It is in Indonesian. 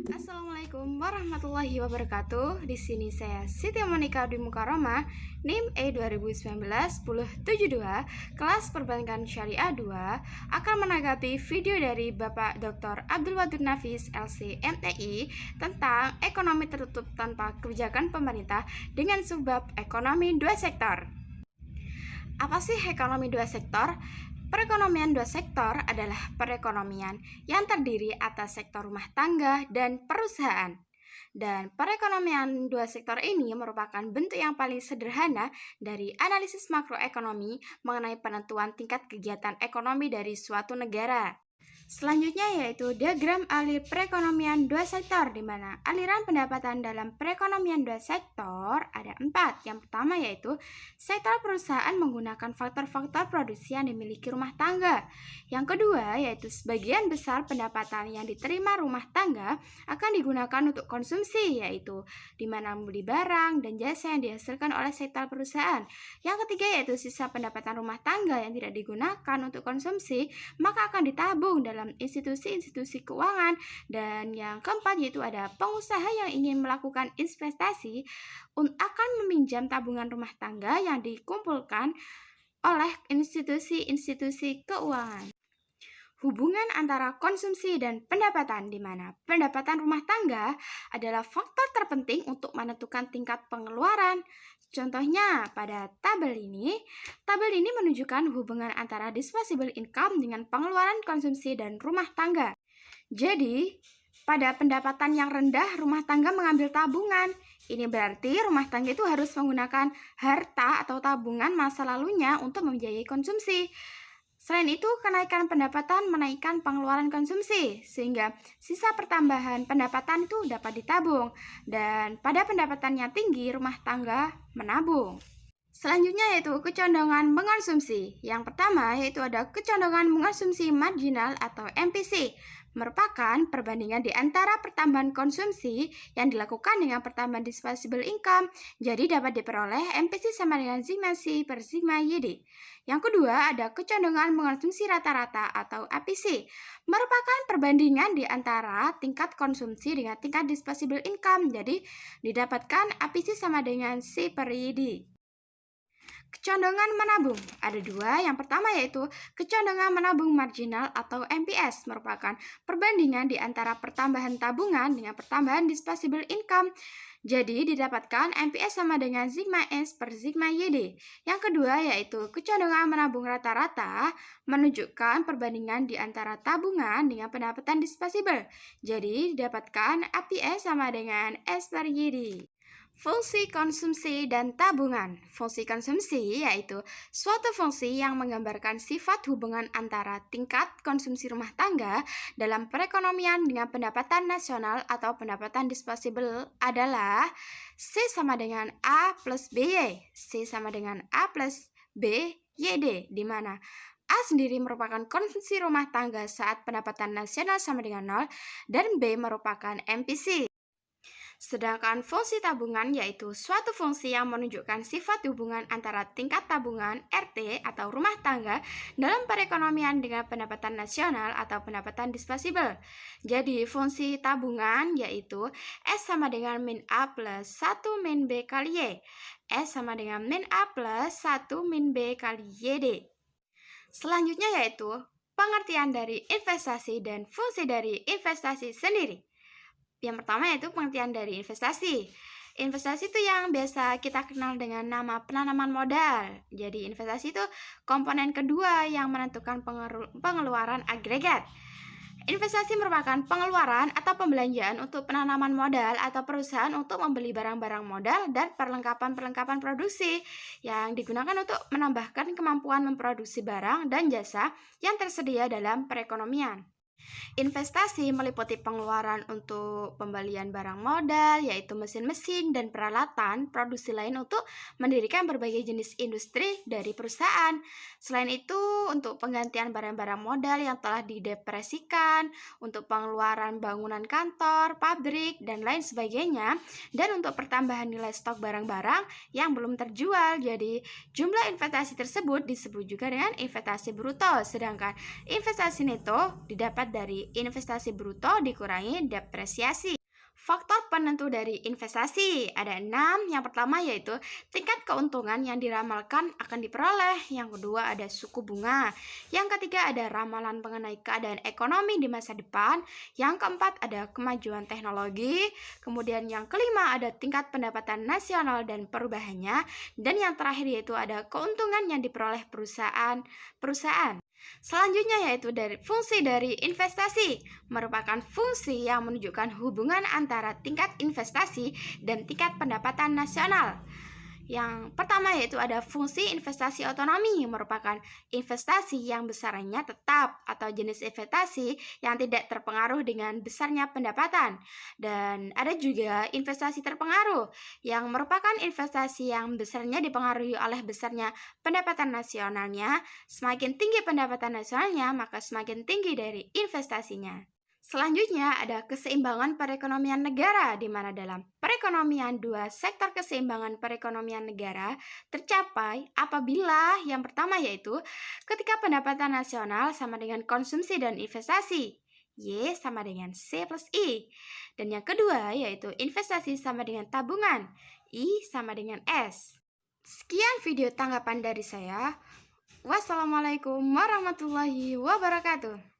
Assalamualaikum warahmatullahi wabarakatuh. Di sini saya Siti Monika Dwi Mukaroma, NIM E 2019-1072, kelas Perbankan Syariah 2, akan menanggapi video dari Bapak Dr. Abdul Wadud Nafis, LC MTI, tentang ekonomi tertutup tanpa kebijakan pemerintah dengan subbab ekonomi dua sektor. Apa sih ekonomi dua sektor? Perekonomian dua sektor adalah perekonomian yang terdiri atas sektor rumah tangga dan perusahaan. Dan perekonomian dua sektor ini merupakan bentuk yang paling sederhana dari analisis makroekonomi mengenai penentuan tingkat kegiatan ekonomi dari suatu negara. Selanjutnya yaitu diagram alir perekonomian dua sektor, di mana aliran pendapatan dalam perekonomian dua sektor ada 4. Yang pertama yaitu sektor perusahaan menggunakan faktor-faktor produksi yang dimiliki rumah tangga. Yang kedua yaitu sebagian besar pendapatan yang diterima rumah tangga akan digunakan untuk konsumsi, yaitu di mana membeli barang dan jasa yang dihasilkan oleh sektor perusahaan. Yang ketiga yaitu sisa pendapatan rumah tangga yang tidak digunakan untuk konsumsi maka akan ditabung dalam institusi-institusi keuangan. Dan yang keempat yaitu ada pengusaha yang ingin melakukan investasi akan meminjam tabungan rumah tangga yang dikumpulkan oleh institusi-institusi keuangan. Hubungan antara konsumsi dan pendapatan, di mana pendapatan rumah tangga adalah faktor terpenting untuk menentukan tingkat pengeluaran. Contohnya pada tabel ini menunjukkan hubungan antara disposable income dengan pengeluaran konsumsi dan rumah tangga. Jadi, pada pendapatan yang rendah, rumah tangga mengambil tabungan. Ini berarti rumah tangga itu harus menggunakan harta atau tabungan masa lalunya untuk membiayai konsumsi. Selain itu, kenaikan pendapatan menaikkan pengeluaran konsumsi, sehingga sisa pertambahan pendapatan itu dapat ditabung. Dan pada pendapatan yang tinggi, rumah tangga menabung. Selanjutnya yaitu kecondongan mengonsumsi. Yang pertama yaitu ada kecondongan mengonsumsi marginal atau MPC, merupakan perbandingan di antara pertambahan konsumsi yang dilakukan dengan pertambahan disposable income. Jadi dapat diperoleh MPC sama dengan sigma C per sigma YD. Yang kedua ada kecondongan mengonsumsi rata-rata atau APC, merupakan perbandingan di antara tingkat konsumsi dengan tingkat disposable income. Jadi didapatkan APC sama dengan C per YD. Kecondongan menabung ada 2. Yang pertama yaitu kecondongan menabung marginal atau MPS, merupakan perbandingan di antara pertambahan tabungan dengan pertambahan disposable income. Jadi didapatkan MPS sama dengan sigma S per sigma YD. Yang kedua yaitu kecondongan menabung rata-rata, menunjukkan perbandingan di antara tabungan dengan pendapatan disposable. Jadi didapatkan APS sama dengan S per YD. Fungsi konsumsi dan tabungan. Fungsi konsumsi yaitu suatu fungsi yang menggambarkan sifat hubungan antara tingkat konsumsi rumah tangga dalam perekonomian dengan pendapatan nasional atau pendapatan disposable adalah C sama dengan A plus BY. C sama dengan A plus B YD, di mana A sendiri merupakan konsumsi rumah tangga saat pendapatan nasional sama dengan 0 dan B merupakan MPC. Sedangkan fungsi tabungan yaitu suatu fungsi yang menunjukkan sifat hubungan antara tingkat tabungan RT atau rumah tangga dalam perekonomian dengan pendapatan nasional atau pendapatan disposable. Jadi fungsi tabungan yaitu S sama dengan min A plus 1 min B kali Y. S sama dengan min A plus 1 min B kali YD. Selanjutnya yaitu pengertian dari investasi dan fungsi dari investasi sendiri. Yang pertama yaitu pengertian dari investasi. Investasi itu yang biasa kita kenal dengan nama penanaman modal. Jadi investasi itu komponen kedua yang menentukan pengeluaran agregat. Investasi merupakan pengeluaran atau pembelanjaan untuk penanaman modal atau perusahaan untuk membeli barang-barang modal dan perlengkapan-perlengkapan produksi yang digunakan untuk menambahkan kemampuan memproduksi barang dan jasa yang tersedia dalam perekonomian. Investasi meliputi pengeluaran untuk pembelian barang modal, yaitu mesin-mesin dan peralatan produksi lain untuk mendirikan berbagai jenis industri dari perusahaan. Selain itu, untuk penggantian barang-barang modal yang telah didepresikan, untuk pengeluaran bangunan kantor, pabrik, dan lain sebagainya, dan untuk pertambahan nilai stok barang-barang yang belum terjual. Jadi, jumlah investasi tersebut disebut juga dengan investasi bruto, sedangkan investasi neto didapat dari investasi bruto dikurangi depresiasi. Faktor penentu dari investasi ada 6. Yang pertama yaitu tingkat keuntungan yang diramalkan akan diperoleh. Yang kedua ada suku bunga. Yang ketiga ada ramalan mengenai keadaan ekonomi di masa depan. Yang keempat ada kemajuan teknologi. Kemudian yang kelima ada tingkat pendapatan nasional dan perubahannya. Dan yang terakhir yaitu ada keuntungan yang diperoleh perusahaan. Selanjutnya yaitu dari fungsi dari investasi, merupakan fungsi yang menunjukkan hubungan antara tingkat investasi dan tingkat pendapatan nasional. Yang pertama yaitu ada fungsi investasi otonomi, merupakan investasi yang besarannya tetap atau jenis investasi yang tidak terpengaruh dengan besarnya pendapatan. Dan ada juga investasi terpengaruh, yang merupakan investasi yang besarnya dipengaruhi oleh besarnya pendapatan nasionalnya. Semakin tinggi pendapatan nasionalnya, maka semakin tinggi dari investasinya. Selanjutnya ada keseimbangan perekonomian negara, di mana dalam perekonomian dua sektor keseimbangan perekonomian negara tercapai apabila yang pertama yaitu ketika pendapatan nasional sama dengan konsumsi dan investasi, Y sama dengan C plus I. Dan yang kedua yaitu investasi sama dengan tabungan, I sama dengan S. Sekian video tanggapan dari saya. Wassalamualaikum warahmatullahi wabarakatuh.